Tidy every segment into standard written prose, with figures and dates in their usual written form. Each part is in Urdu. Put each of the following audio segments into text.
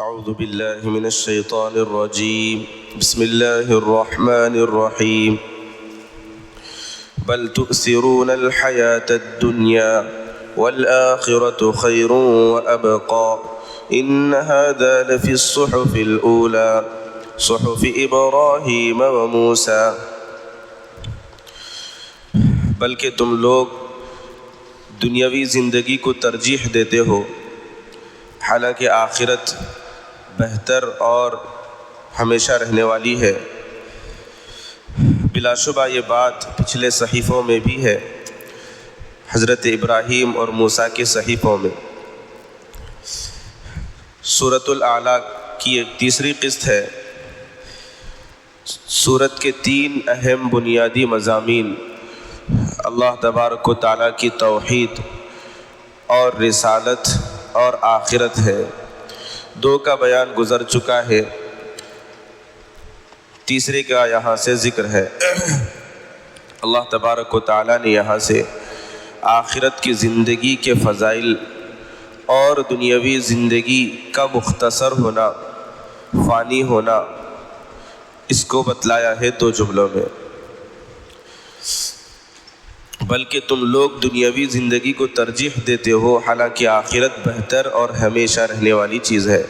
أعوذ بالله من الشيطان الرجيم بسم الله الرحمن الرحيم بل تؤثرون الحياة الدنيا والآخرة خير وأبقى إن هذا لفي الصحف الأولى صحف إبراهيم وموسى بلکہ تم لوگ دنیاوی زندگی کو ترجیح دیتے ہو، حالانکہ آخرت بہتر اور ہمیشہ رہنے والی ہے۔ بلا شبہ یہ بات پچھلے صحیفوں میں بھی ہے، حضرت ابراہیم اور موسیٰ کے صحیفوں میں۔ سورۃ الاعلیٰ کی ایک تیسری قسط ہے۔ سورت کے تین اہم بنیادی مضامین اللہ تبارک و تعالیٰ کی توحید اور رسالت اور آخرت ہے۔ دو کا بیان گزر چکا ہے، تیسرے کا یہاں سے ذکر ہے۔ اللہ تبارک و تعالیٰ نے یہاں سے آخرت کی زندگی کے فضائل اور دنیاوی زندگی کا مختصر ہونا، فانی ہونا، اس کو بتلایا ہے دو جملوں میں۔ بلکہ تم لوگ دنیاوی زندگی کو ترجیح دیتے ہو، حالانکہ آخرت بہتر اور ہمیشہ رہنے والی چیز ہے۔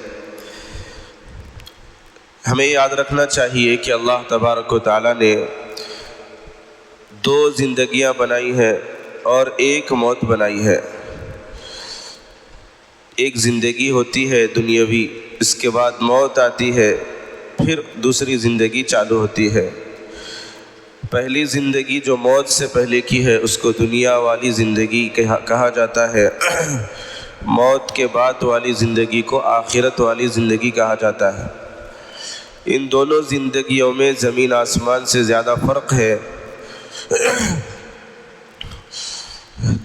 ہمیں یاد رکھنا چاہیے کہ اللہ تبارک و تعالیٰ نے دو زندگیاں بنائی ہیں اور ایک موت بنائی ہے۔ ایک زندگی ہوتی ہے دنیاوی، اس کے بعد موت آتی ہے، پھر دوسری زندگی چالو ہوتی ہے۔ پہلی زندگی جو موت سے پہلے کی ہے اس کو دنیا والی زندگی کہا جاتا ہے، موت کے بعد والی زندگی کو آخرت والی زندگی کہا جاتا ہے۔ ان دونوں زندگیوں میں زمین آسمان سے زیادہ فرق ہے۔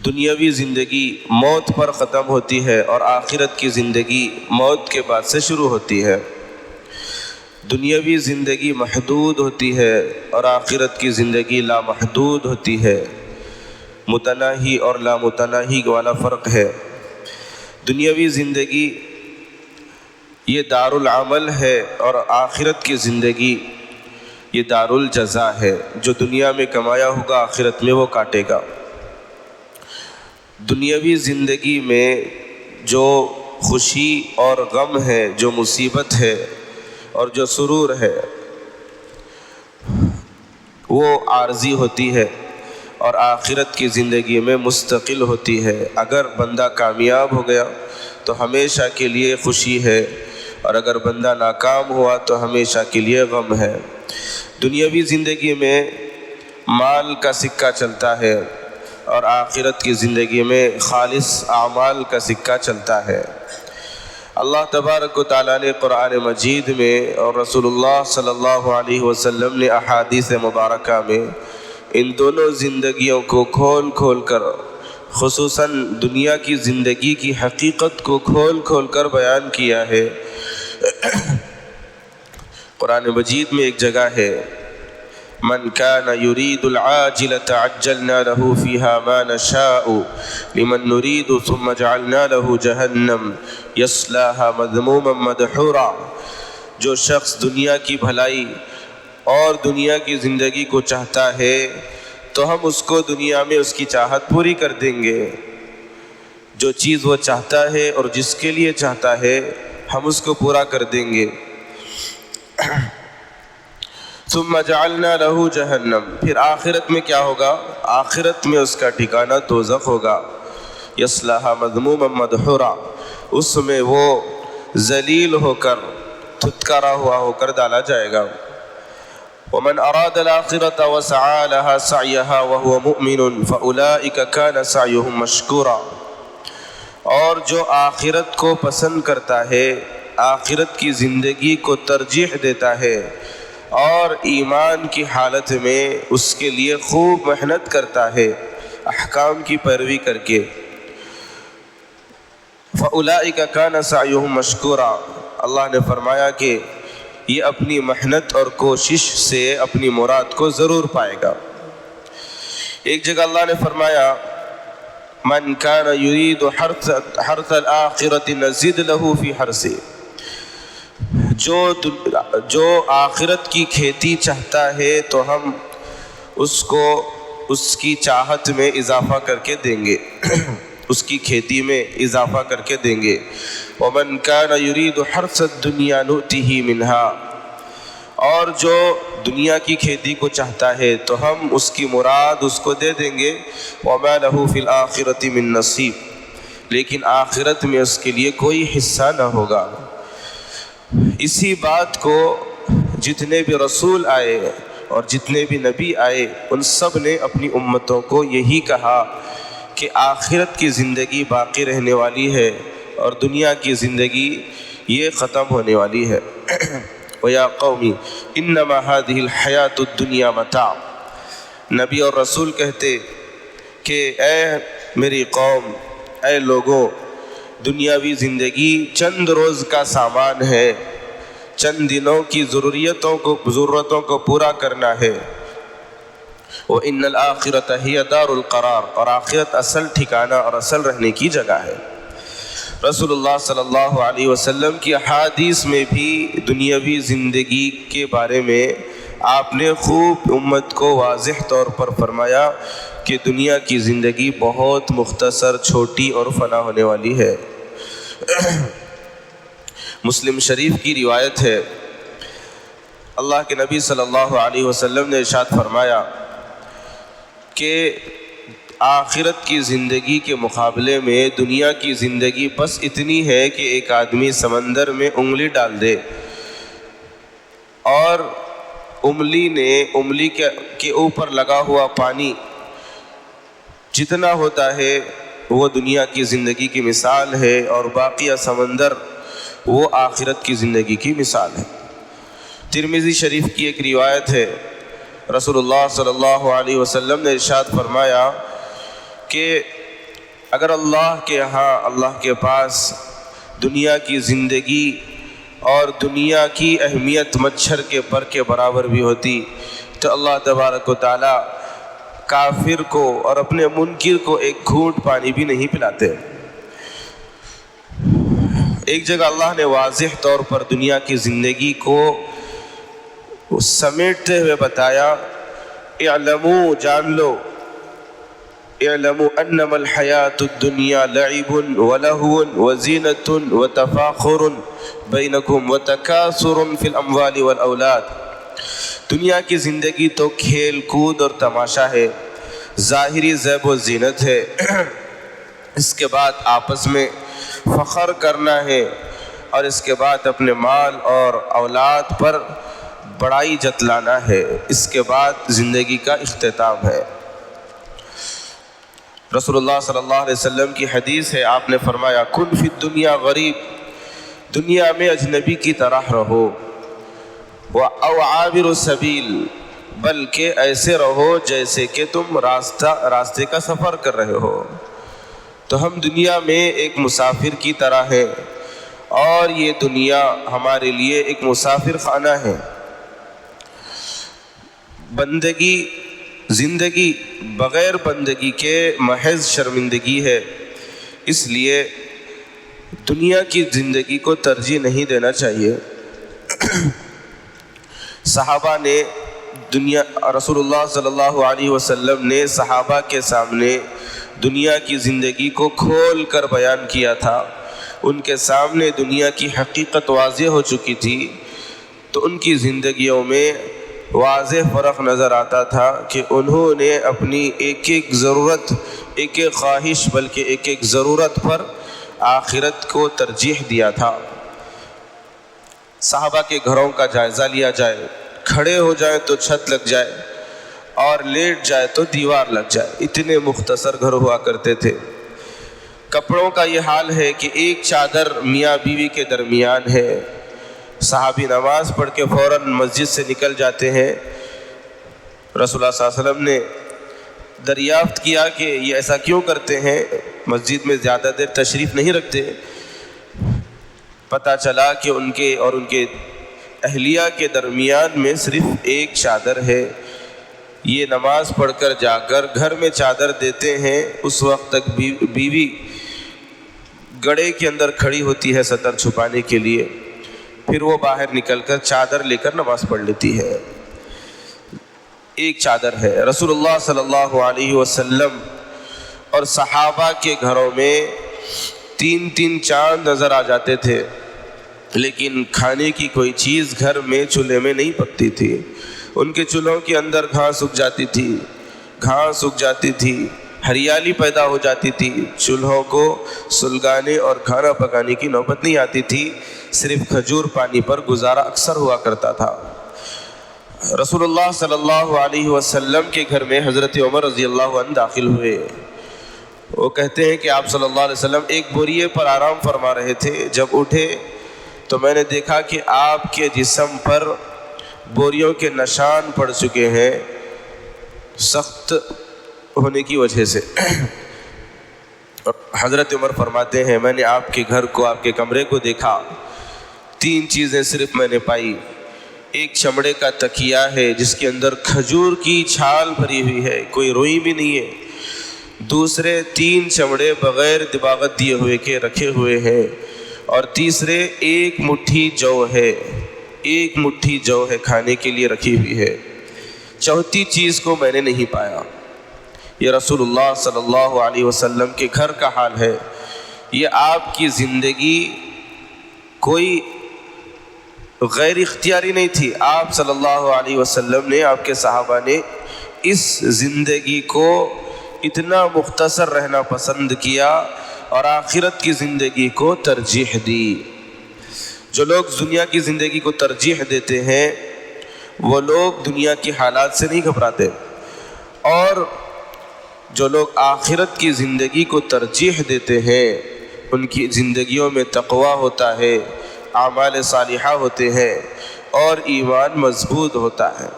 دنیاوی زندگی موت پر ختم ہوتی ہے اور آخرت کی زندگی موت کے بعد سے شروع ہوتی ہے۔ دنیاوی زندگی محدود ہوتی ہے اور آخرت کی زندگی لامحدود ہوتی ہے۔ متناہی اور لامتناہی والا فرق ہے۔ دنیاوی زندگی یہ دار العمل ہے اور آخرت کی زندگی یہ دار الجزا ہے۔ جو دنیا میں کمایا ہوگا آخرت میں وہ کاٹے گا۔ دنیاوی زندگی میں جو خوشی اور غم ہے، جو مصیبت ہے اور جو سرور ہے، وہ عارضی ہوتی ہے اور آخرت کی زندگی میں مستقل ہوتی ہے۔ اگر بندہ کامیاب ہو گیا تو ہمیشہ کے لیے خوشی ہے، اور اگر بندہ ناکام ہوا تو ہمیشہ کے لیے غم ہے۔ دنیاوی زندگی میں مال کا سکہ چلتا ہے اور آخرت کی زندگی میں خالص اعمال کا سکہ چلتا ہے۔ اللہ تبارک و تعالیٰ نے قرآن مجید میں اور رسول اللہ صلی اللہ علیہ وسلم نے احادیث مبارکہ میں ان دونوں زندگیوں کو کھول کھول کر، خصوصاً دنیا کی زندگی کی حقیقت کو کھول کھول کر بیان کیا ہے۔ قرآن مجید میں ایک جگہ ہے، من كان يريد العاجلة عجلنا له فيها ما نشاء لمن نريد ثم جعلنا له جهنم يصلاها مذموما مدحورا۔ جو شخص دنیا کی بھلائی اور دنیا کی زندگی کو چاہتا ہے تو ہم اس کو دنیا میں اس کی چاہت پوری کر دیں گے۔ جو چیز وہ چاہتا ہے اور جس کے لیے چاہتا ہے ہم اس کو پورا کر دیں گے۔ ثم جعلنا له جہنم، پھر آخرت میں کیا ہوگا؟ آخرت میں اس کا ٹھکانہ دوزخ ہوگا۔ یصلاها مذموما مدحورا، اس میں وہ ذلیل ہو کر، دھتکارا ہوا ہو کر ڈالا جائے گا۔ ومن اراد الآخرة وسعى لها سعيها وهو مؤمن فأولئك كان سعيهم مشكورا۔ اور جو آخرت کو پسند کرتا ہے، آخرت کی زندگی کو ترجیح دیتا ہے اور ایمان کی حالت میں اس کے لیے خوب محنت کرتا ہے احکام کی پیروی کر کے، فَأُولَئِكَ كَانَ سَعْيُهُمْ مَشْكُورًا، اللہ نے فرمایا کہ یہ اپنی محنت اور کوشش سے اپنی مراد کو ضرور پائے گا۔ ایک جگہ اللہ نے فرمایا من كان يريد حرث الآخرة نزد له في حرثه، جو آخرت کی کھیتی چاہتا ہے تو ہم اس کو اس کی چاہت میں اضافہ کر کے دیں گے، اس کی کھیتی میں اضافہ کر کے دیں گے۔ وَمَنْ كَانَ يُرِيدُ حَرْثَ الدُّنْيَا نُؤْتِهِ مِنْهَا، اور جو دنیا کی کھیتی کو چاہتا ہے تو ہم اس کی مراد اس کو دے دیں گے۔ وَمَا لَهُ فِي الْآخِرَةِ مِن نَصِيب، لیکن آخرت میں اس کے لیے کوئی حصہ نہ ہوگا۔ اسی بات کو جتنے بھی رسول آئے اور جتنے بھی نبی آئے ان سب نے اپنی امتوں کو یہی کہا کہ آخرت کی زندگی باقی رہنے والی ہے اور دنیا کی زندگی یہ ختم ہونے والی ہے۔ وَيَا قَوْمِ إِنَّمَا هَذِهِ الْحَيَاةُ الدُّنْيَا مَتَاعٌ، نبی اور رسول کہتے کہ اے میری قوم، اے لوگوں، دنیاوی زندگی چند روز کا سامان ہے، چند دنوں کی ضرورتوں کو پورا کرنا ہے۔ وَإِنَّ الْآخِرَةَ هِيَ دَارُ الْقَرَارِ، اور آخرت اصل ٹھکانہ اور اصل رہنے کی جگہ ہے۔ رسول اللہ صلی اللہ علیہ وسلم کی احادیث میں بھی دنیاوی زندگی کے بارے میں آپ نے خوب امت کو واضح طور پر فرمایا کہ دنیا کی زندگی بہت مختصر، چھوٹی اور فنا ہونے والی ہے۔ مسلم شریف کی روایت ہے، اللہ کے نبی صلی اللہ علیہ وسلم نے ارشاد فرمایا کہ آخرت کی زندگی کے مقابلے میں دنیا کی زندگی بس اتنی ہے کہ ایک آدمی سمندر میں انگلی ڈال دے اور انگلی کے اوپر لگا ہوا پانی جتنا ہوتا ہے وہ دنیا کی زندگی کی مثال ہے، اور باقی سمندر وہ آخرت کی زندگی کی مثال ہے۔ ترمذی شریف کی ایک روایت ہے، رسول اللہ صلی اللہ علیہ وسلم نے ارشاد فرمایا کہ اگر اللہ کے یہاں، اللہ کے پاس دنیا کی زندگی اور دنیا کی اہمیت مچھر کے پر کے برابر بھی ہوتی تو اللہ تبارک و تعالی کافر کو اور اپنے منکر کو ایک گھونٹ پانی بھی نہیں پلاتے۔ ایک جگہ اللہ نے واضح طور پر دنیا کی زندگی کو سمیٹتے ہوئے بتایا، اعلموا، جان لو، اعلموا انما الحیاۃ الدنیا لعب ولہو وزینۃ وتفاخر بینکم وتکاثر فی الاموال والاولاد، دنیا کی زندگی تو کھیل کود اور تماشا ہے، ظاہری زیب و زینت ہے، اس کے بعد آپس میں فخر کرنا ہے، اور اس کے بعد اپنے مال اور اولاد پر بڑائی جتلانا ہے، اس کے بعد زندگی کا اختتام ہے۔ رسول اللہ صلی اللہ علیہ وسلم کی حدیث ہے، آپ نے فرمایا کن فی الدنیا غریب، دنیا میں اجنبی کی طرح رہو، او عابر السبیل، بلکہ ایسے رہو جیسے کہ تم راستے کا سفر کر رہے ہو۔ تو ہم دنیا میں ایک مسافر کی طرح ہیں، اور یہ دنیا ہمارے لیے ایک مسافر خانہ ہے۔ زندگی بغیر بندگی کے محض شرمندگی ہے، اس لیے دنیا کی زندگی کو ترجیح نہیں دینا چاہیے۔ صحابہ نے رسول اللہ صلی اللہ علیہ وسلم نے صحابہ کے سامنے دنیا کی زندگی کو کھول کر بیان کیا تھا، ان کے سامنے دنیا کی حقیقت واضح ہو چکی تھی، تو ان کی زندگیوں میں واضح فرق نظر آتا تھا کہ انہوں نے اپنی ایک ایک ضرورت، ایک ایک خواہش، بلکہ ایک ایک ضرورت پر آخرت کو ترجیح دیا تھا۔ صحابہ کے گھروں کا جائزہ لیا جائے، کھڑے ہو جائیں تو چھت لگ جائے اور لیٹ جائے تو دیوار لگ جائے، اتنے مختصر گھر ہوا کرتے تھے۔ کپڑوں کا یہ حال ہے کہ ایک چادر میاں بیوی کے درمیان ہے، صحابی نماز پڑھ کے فوراً مسجد سے نکل جاتے ہیں۔ رسول اللہ صلی اللہ علیہ وسلم نے دریافت کیا کہ یہ ایسا کیوں کرتے ہیں، مسجد میں زیادہ دیر تشریف نہیں رکھتے۔ پتہ چلا کہ ان کے اور ان کے اہلیہ کے درمیان میں صرف ایک چادر ہے، یہ نماز پڑھ کر جا کر گھر میں چادر دیتے ہیں، اس وقت تک بیوی گڑھے کے اندر کھڑی ہوتی ہے سطر چھپانے کے لیے۔ پھر وہ باہر نکل کر چادر لے کر نماز پڑھ لیتی ہے۔ ایک چادر ہے۔ رسول اللہ صلی اللہ علیہ وسلم اور صحابہ کے گھروں میں 3 چاند نظر آ جاتے تھے، لیکن کھانے کی کوئی چیز گھر میں چولہے میں نہیں پکتی تھی۔ ان کے چولہوں کے اندر گھاس اگ جاتی تھی، ہریالی پیدا ہو جاتی تھی، چولہوں کو سلگانے اور کھانا پکانے کی نوبت نہیں آتی تھی، صرف کھجور پانی پر گزارا اکثر ہوا کرتا تھا۔ رسول اللہ صلی اللہ علیہ وسلم کے گھر میں حضرت عمر رضی اللہ عنہ داخل ہوئے۔ وہ کہتے ہیں کہ آپ صلی اللہ علیہ وسلم ایک بوریے پر آرام فرما رہے تھے۔ جب اٹھے تو میں نے دیکھا کہ آپ کے جسم پر بوریوں کے نشان پڑ چکے ہیں، سخت ہونے کی وجہ سے۔ حضرت عمر فرماتے ہیں میں نے آپ کے گھر کو، آپ کے کمرے کو دیکھا، 3 چیزیں صرف میں نے پائی۔ ایک چمڑے کا تکیہ ہے جس کے اندر کھجور کی چھال بھری ہوئی ہے، کوئی روئی بھی نہیں ہے۔ دوسرے 3 چمڑے بغیر دباغت دیے ہوئے کے رکھے ہوئے ہیں، اور تیسرے ایک مٹھی جو ہے کھانے کے لیے رکھی ہوئی ہے۔ چوتھی چیز کو میں نے نہیں پایا۔ یہ رسول اللہ صلی اللہ علیہ وسلم کے گھر کا حال ہے۔ یہ آپ کی زندگی کوئی غیر اختیاری نہیں تھی۔ آپ صلی اللہ علیہ وسلم نے، آپ کے صحابہ نے اس زندگی کو اتنا مختصر رہنا پسند کیا اور آخرت کی زندگی کو ترجیح دی۔ جو لوگ دنیا کی زندگی کو ترجیح دیتے ہیں وہ لوگ دنیا کی حالات سے نہیں گھبراتے، اور جو لوگ آخرت کی زندگی کو ترجیح دیتے ہیں ان کی زندگیوں میں تقویٰ ہوتا ہے، اعمال صالحہ ہوتے ہیں اور ایمان مضبوط ہوتا ہے۔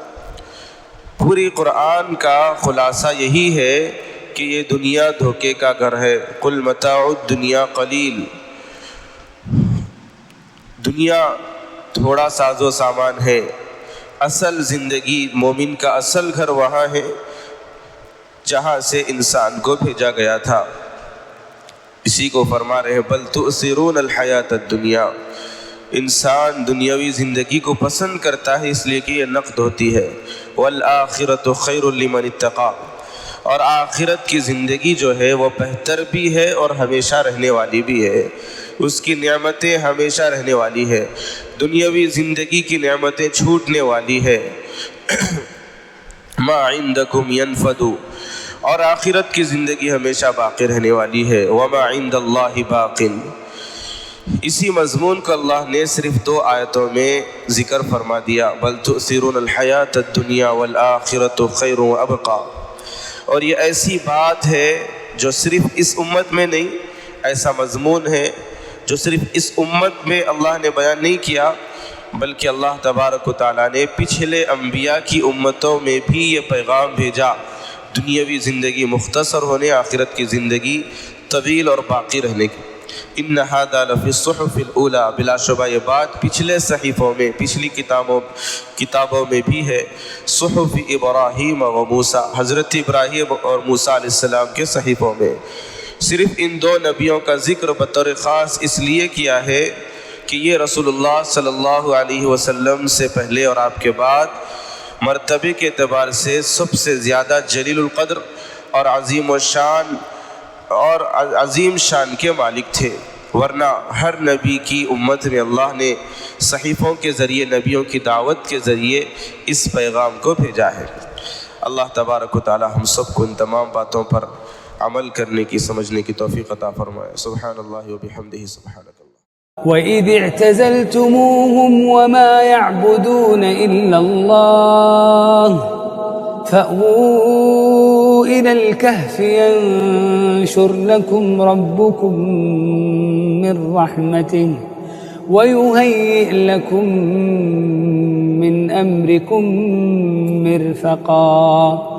پوری قرآن کا خلاصہ یہی ہے کہ یہ دنیا دھوکے کا گھر ہے۔ قل متاع الدنیا قلیل، دنیا تھوڑا ساز و سامان ہے، اصل زندگی، مومن کا اصل گھر وہاں ہے جہاں سے انسان کو بھیجا گیا تھا۔ اسی کو فرما رہے ہیں بل تؤثرون الحیات الدنیا۔ انسان دنیاوی زندگی کو پسند کرتا ہے اس لیے کہ یہ نقد ہوتی ہے۔ والآخرۃ خیر لمن اتقی، اور آخرت کی زندگی جو ہے وہ بہتر بھی ہے اور ہمیشہ رہنے والی بھی ہے، اس کی نعمتیں ہمیشہ رہنے والی ہے۔ دنیاوی زندگی کی نعمتیں چھوٹنے والی ہے۔ ما عندکم ینفد، اور آخرت کی زندگی ہمیشہ باقی رہنے والی ہے۔ وما عند اللہ باق، اسی مضمون کو اللہ نے صرف 2 آیتوں میں ذکر فرما دیا، بل تؤثرون الحیات الدنیا والآخرۃ خیر وابقی۔ اور یہ ایسی بات ہے جو صرف اس امت میں نہیں، ایسا مضمون ہے جو صرف اس امت میں اللہ نے بیان نہیں کیا، بلکہ اللہ تبارک و تعالیٰ نے پچھلے انبیاء کی امتوں میں بھی یہ پیغام بھیجا، دنیاوی زندگی مختصر ہونے، آخرت کی زندگی طویل اور باقی رہنے کی۔ ان ھذا لفی الصحف الاولی، بلا شبہ یہ بات پچھلے صحیفوں میں، پچھلی کتابوں میں بھی ہے۔ صحف ابراہیم و موسیٰ، حضرت ابراہیم اور موسیٰ علیہ السلام کے صحیفوں میں۔ صرف ان 2 نبیوں کا ذکر بطور خاص اس لیے کیا ہے کہ یہ رسول اللہ صلی اللہ علیہ وسلم سے پہلے اور آپ کے بعد مرتبے کے اعتبار سے سب سے زیادہ جلیل القدر اور عظیم شان کے مالک تھے، ورنہ ہر نبی کی امت میں اللہ نے صحیفوں کے ذریعے، نبیوں کی دعوت کے ذریعے اس پیغام کو بھیجا ہے۔ اللہ تبارک و تعالی ہم سب کو ان تمام باتوں پر عمل کرنے کی، سمجھنے کی توفیق عطا فرمائے۔ سبحان اللہ و بحمدہ، سبحانک اللہ۔ وَإِذِ اعْتَزَلْتُمُوهُمْ وَمَا يَعْبُدُونَ إِلَّا اللَّهَ فَأْوُوا إِلَى الْكَهْفِ يَنشُرْ لَكُمْ رَبُّكُمْ مِنْ رَحْمَتِهِ وَيُهَيِّئْ لَكُمْ مِنْ أَمْرِكُمْ مِرْفَقًا۔